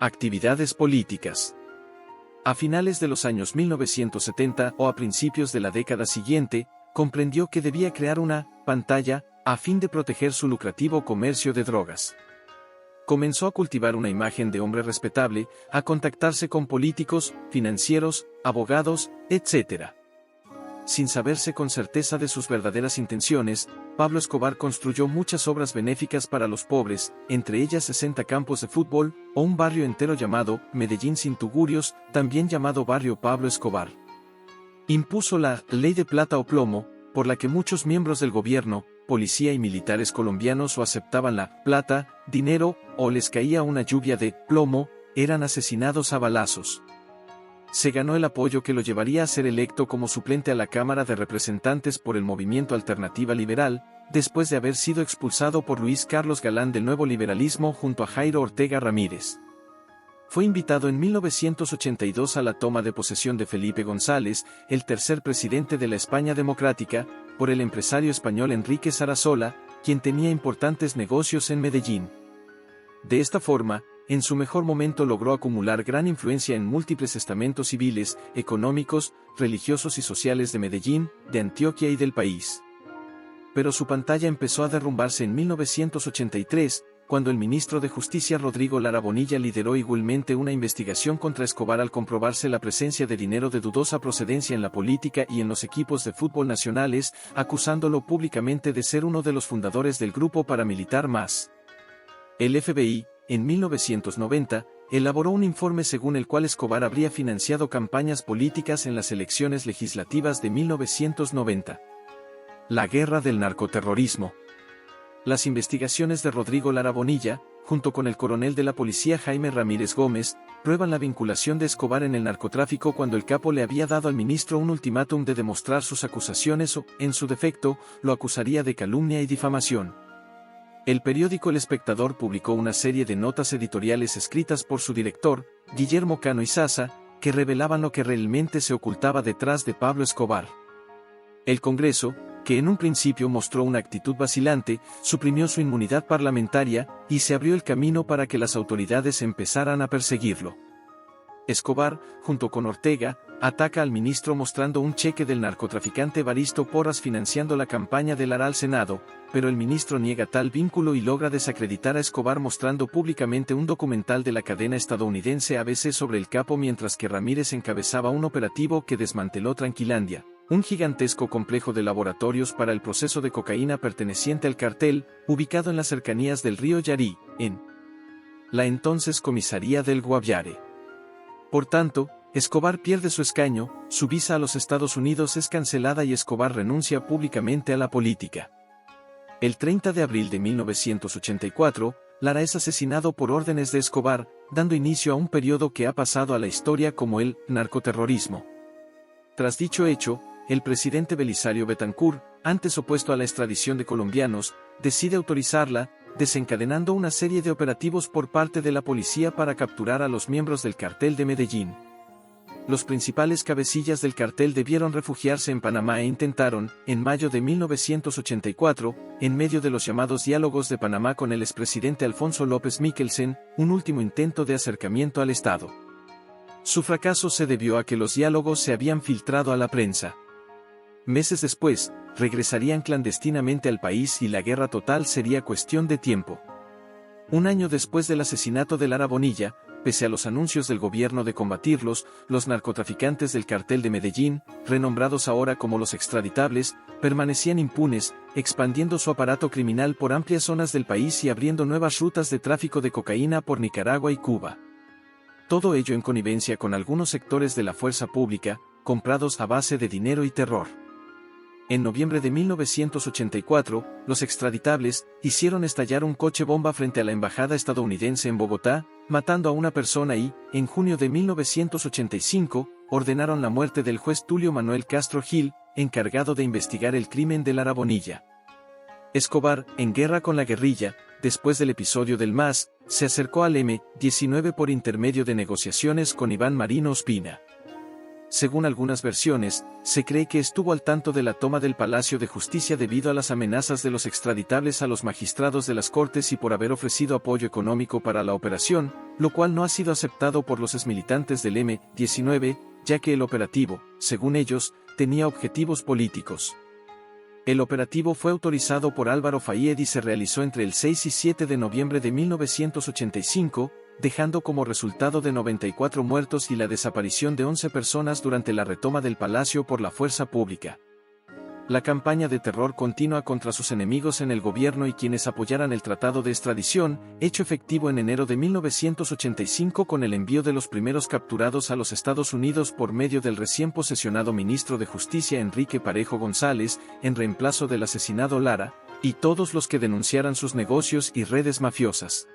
Actividades políticas. A finales de los años 1970 o a principios de la década siguiente, comprendió que debía crear una pantalla a fin de proteger su lucrativo comercio de drogas. Comenzó a cultivar una imagen de hombre respetable, a contactarse con políticos, financieros, abogados, etc. Sin saberse con certeza de sus verdaderas intenciones, Pablo Escobar construyó muchas obras benéficas para los pobres, entre ellas 60 campos de fútbol, o un barrio entero llamado Medellín sin tugurios, también llamado Barrio Pablo Escobar. Impuso la Ley de Plata o Plomo, por la que muchos miembros del gobierno, policía y militares colombianos o aceptaban la plata, dinero, o les caía una lluvia de plomo, eran asesinados a balazos. Se ganó el apoyo que lo llevaría a ser electo como suplente a la Cámara de Representantes por el Movimiento Alternativa Liberal, después de haber sido expulsado por Luis Carlos Galán del Nuevo Liberalismo junto a Jairo Ortega Ramírez. Fue invitado en 1982 a la toma de posesión de Felipe González, el tercer presidente de la España democrática, por el empresario español Enrique Sarasola, quien tenía importantes negocios en Medellín. De esta forma, en su mejor momento logró acumular gran influencia en múltiples estamentos civiles, económicos, religiosos y sociales de Medellín, de Antioquia y del país. Pero su pantalla empezó a derrumbarse en 1983, cuando el ministro de Justicia Rodrigo Lara Bonilla lideró igualmente una investigación contra Escobar al comprobarse la presencia de dinero de dudosa procedencia en la política y en los equipos de fútbol nacionales, acusándolo públicamente de ser uno de los fundadores del grupo paramilitar MAS. El FBI, en 1990, elaboró un informe según el cual Escobar habría financiado campañas políticas en las elecciones legislativas de 1990. La guerra del narcoterrorismo. Las investigaciones de Rodrigo Lara Bonilla, junto con el coronel de la policía Jaime Ramírez Gómez, prueban la vinculación de Escobar en el narcotráfico cuando el capo le había dado al ministro un ultimátum de demostrar sus acusaciones o, en su defecto, lo acusaría de calumnia y difamación. El periódico El Espectador publicó una serie de notas editoriales escritas por su director, Guillermo Cano Izaza, que revelaban lo que realmente se ocultaba detrás de Pablo Escobar. El Congreso, que en un principio mostró una actitud vacilante, suprimió su inmunidad parlamentaria y se abrió el camino para que las autoridades empezaran a perseguirlo. Escobar, junto con Ortega, ataca al ministro mostrando un cheque del narcotraficante Evaristo Porras financiando la campaña de Lara al Senado, pero el ministro niega tal vínculo y logra desacreditar a Escobar mostrando públicamente un documental de la cadena estadounidense ABC sobre el capo mientras que Ramírez encabezaba un operativo que desmanteló Tranquilandia, un gigantesco complejo de laboratorios para el proceso de cocaína perteneciente al cartel, ubicado en las cercanías del río Yarí, en la entonces comisaría del Guaviare. Por tanto, Escobar pierde su escaño, su visa a los Estados Unidos es cancelada y Escobar renuncia públicamente a la política. El 30 de abril de 1984, Lara es asesinado por órdenes de Escobar, dando inicio a un periodo que ha pasado a la historia como el narcoterrorismo. Tras dicho hecho, el presidente Belisario Betancur, antes opuesto a la extradición de colombianos, decide autorizarla, desencadenando una serie de operativos por parte de la policía para capturar a los miembros del cartel de Medellín. Los principales cabecillas del cartel debieron refugiarse en Panamá e intentaron, en mayo de 1984, en medio de los llamados diálogos de Panamá con el expresidente Alfonso López Mikkelsen, un último intento de acercamiento al Estado. Su fracaso se debió a que los diálogos se habían filtrado a la prensa. Meses después, regresarían clandestinamente al país y la guerra total sería cuestión de tiempo. Un año después del asesinato de Lara Bonilla, pese a los anuncios del gobierno de combatirlos, los narcotraficantes del cartel de Medellín, renombrados ahora como los extraditables, permanecían impunes, expandiendo su aparato criminal por amplias zonas del país y abriendo nuevas rutas de tráfico de cocaína por Nicaragua y Cuba. Todo ello en connivencia con algunos sectores de la fuerza pública, comprados a base de dinero y terror. En noviembre de 1984, los extraditables hicieron estallar un coche bomba frente a la embajada estadounidense en Bogotá, matando a una persona y, en junio de 1985, ordenaron la muerte del juez Tulio Manuel Castro Gil, encargado de investigar el crimen de Lara Bonilla. Escobar, en guerra con la guerrilla, después del episodio del MAS, se acercó al M-19 por intermedio de negociaciones con Iván Marino Ospina. según algunas versiones, se cree que estuvo al tanto de la toma del Palacio de Justicia debido a las amenazas de los extraditables a los magistrados de las Cortes y por haber ofrecido apoyo económico para la operación, lo cual no ha sido aceptado por los exmilitantes del M-19, ya que el operativo, según ellos, tenía objetivos políticos. El operativo fue autorizado por Álvaro Fayed y se realizó entre el 6 y 7 de noviembre de 1985, dejando como resultado de 94 muertos y la desaparición de 11 personas durante la retoma del palacio por la fuerza pública. La campaña de terror continua contra sus enemigos en el gobierno y quienes apoyaran el tratado de extradición, hecho efectivo en enero de 1985 con el envío de los primeros capturados a los Estados Unidos por medio del recién posesionado ministro de Justicia Enrique Parejo González, en reemplazo del asesinado Lara, y todos los que denunciaran sus negocios y redes mafiosas.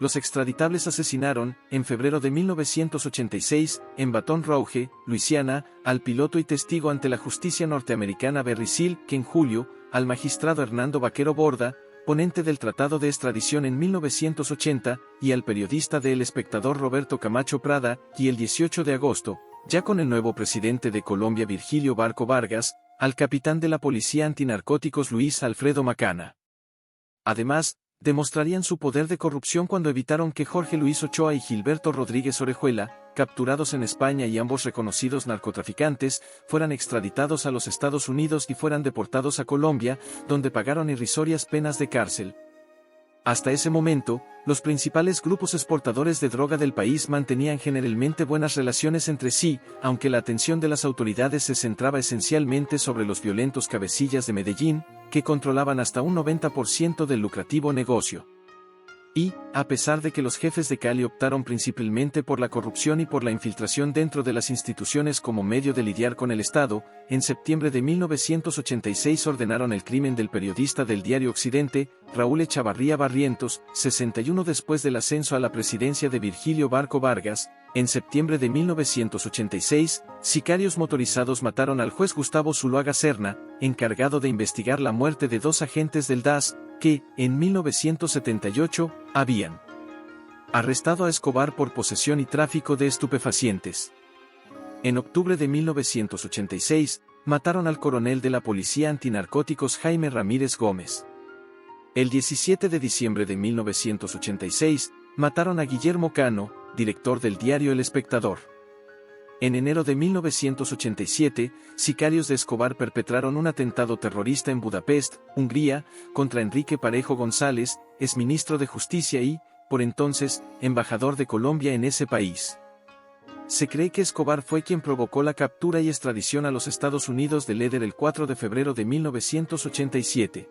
Los extraditables asesinaron, en febrero de 1986, en Baton Rouge, Luisiana, al piloto y testigo ante la justicia norteamericana Barry Seal, que en julio, al magistrado Hernando Vaquero Borda, ponente del Tratado de Extradición en 1980, y al periodista de El Espectador Roberto Camacho Prada, y el 18 de agosto, ya con el nuevo presidente de Colombia Virgilio Barco Vargas, al capitán de la Policía Antinarcóticos Luis Alfredo Macana. Además, demostrarían su poder de corrupción cuando evitaron que Jorge Luis Ochoa y Gilberto Rodríguez Orejuela, capturados en España y ambos reconocidos narcotraficantes, fueran extraditados a los Estados Unidos y fueran deportados a Colombia, donde pagaron irrisorias penas de cárcel. Hasta ese momento, los principales grupos exportadores de droga del país mantenían generalmente buenas relaciones entre sí, aunque la atención de las autoridades se centraba esencialmente sobre los violentos cabecillas de Medellín, que controlaban hasta un 90% del lucrativo negocio. Y, a pesar de que los jefes de Cali optaron principalmente por la corrupción y por la infiltración dentro de las instituciones como medio de lidiar con el Estado, en septiembre de 1986 ordenaron el crimen del periodista del diario Occidente, Raúl Echavarría Barrientos, 61 después del ascenso a la presidencia de Virgilio Barco Vargas. En septiembre de 1986, sicarios motorizados mataron al juez Gustavo Zuluaga Serna, encargado de investigar la muerte de 2 agentes del DAS, que, en 1978, habían arrestado a Escobar por posesión y tráfico de estupefacientes. En octubre de 1986, mataron al coronel de la Policía Antinarcóticos Jaime Ramírez Gómez. El 17 de diciembre de 1986, mataron a Guillermo Cano, director del diario El Espectador. En enero de 1987, sicarios de Escobar perpetraron un atentado terrorista en Budapest, Hungría, contra Enrique Parejo González, exministro de Justicia y, por entonces, embajador de Colombia en ese país. Se cree que Escobar fue quien provocó la captura y extradición a los Estados Unidos de Leder el 4 de febrero de 1987.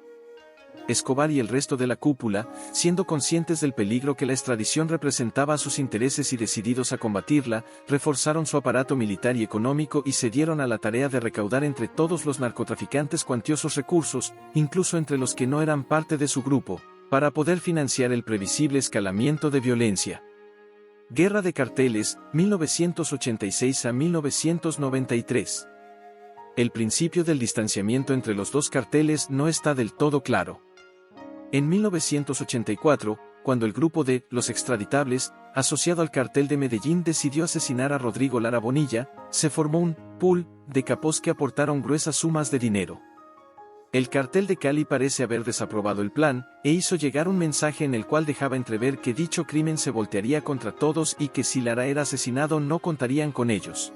Escobar y el resto de la cúpula, siendo conscientes del peligro que la extradición representaba a sus intereses y decididos a combatirla, reforzaron su aparato militar y económico y se dieron a la tarea de recaudar entre todos los narcotraficantes cuantiosos recursos, incluso entre los que no eran parte de su grupo, para poder financiar el previsible escalamiento de violencia. Guerra de Carteles, 1986 a 1993. El principio del distanciamiento entre los dos carteles no está del todo claro. En 1984, cuando el grupo de Los Extraditables, asociado al cartel de Medellín, decidió asesinar a Rodrigo Lara Bonilla, se formó un pool de capos que aportaron gruesas sumas de dinero. El cartel de Cali parece haber desaprobado el plan, e hizo llegar un mensaje en el cual dejaba entrever que dicho crimen se voltearía contra todos y que si Lara era asesinado no contarían con ellos.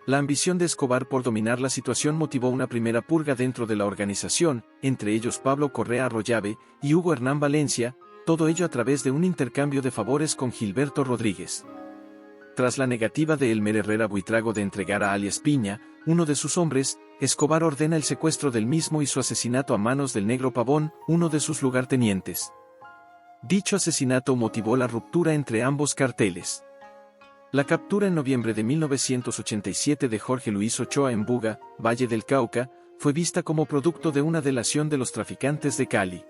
La ambición de Escobar por dominar la situación motivó una primera purga dentro de la organización, entre ellos Pablo Correa Arroyave y Hugo Hernán Valencia, todo ello a través de un intercambio de favores con Gilberto Rodríguez. Tras la negativa de Elmer Herrera Buitrago de entregar a alias Piña, uno de sus hombres, Escobar ordena el secuestro del mismo y su asesinato a manos del Negro Pavón, uno de sus lugartenientes. Dicho asesinato motivó la ruptura entre ambos carteles. La captura en noviembre de 1987 de Jorge Luis Ochoa en Buga, Valle del Cauca, fue vista como producto de una delación de los traficantes de Cali.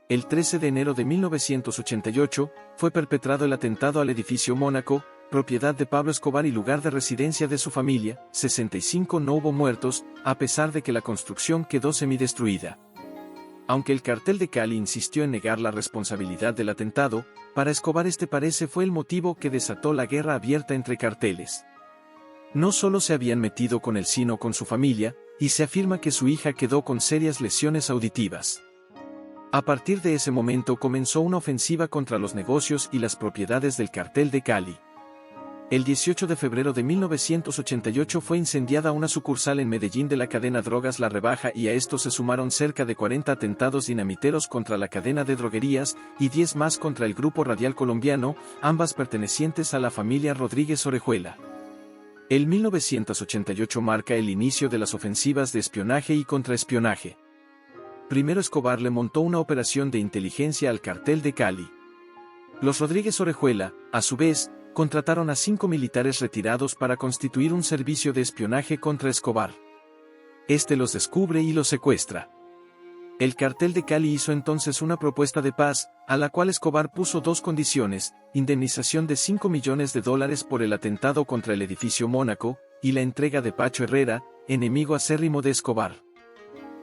El 13 de enero de 1988, fue perpetrado el atentado al edificio Mónaco, propiedad de Pablo Escobar y lugar de residencia de su familia. 65 no hubo muertos, a pesar de que la construcción quedó semidestruida. Aunque el cartel de Cali insistió en negar la responsabilidad del atentado, para Escobar este parece fue el motivo que desató la guerra abierta entre carteles. No solo se habían metido con él sino con su familia, y se afirma que su hija quedó con serias lesiones auditivas. A partir de ese momento comenzó una ofensiva contra los negocios y las propiedades del cartel de Cali. El 18 de febrero de 1988 fue incendiada una sucursal en Medellín de la cadena Drogas La Rebaja y a esto se sumaron cerca de 40 atentados dinamiteros contra la cadena de droguerías y 10 más contra el Grupo Radial Colombiano, ambas pertenecientes a la familia Rodríguez Orejuela. El 1988 marca el inicio de las ofensivas de espionaje y contraespionaje. Primero Escobar le montó una operación de inteligencia al cartel de Cali. Los Rodríguez Orejuela, a su vez, contrataron a 5 militares retirados para constituir un servicio de espionaje contra Escobar. Este los descubre y los secuestra. El cartel de Cali hizo entonces una propuesta de paz, a la cual Escobar puso 2 condiciones: indemnización de $5 millones por el atentado contra el edificio Mónaco, y la entrega de Pacho Herrera, enemigo acérrimo de Escobar.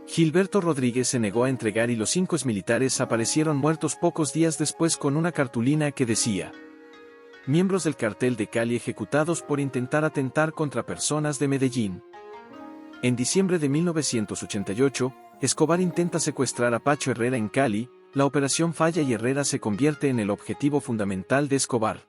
Gilberto Rodríguez se negó a entregar y los 5 militares aparecieron muertos pocos días después con una cartulina que decía: miembros del cartel de Cali ejecutados por intentar atentar contra personas de Medellín. En diciembre de 1988, Escobar intenta secuestrar a Pacho Herrera en Cali, la operación falla y Herrera se convierte en el objetivo fundamental de Escobar.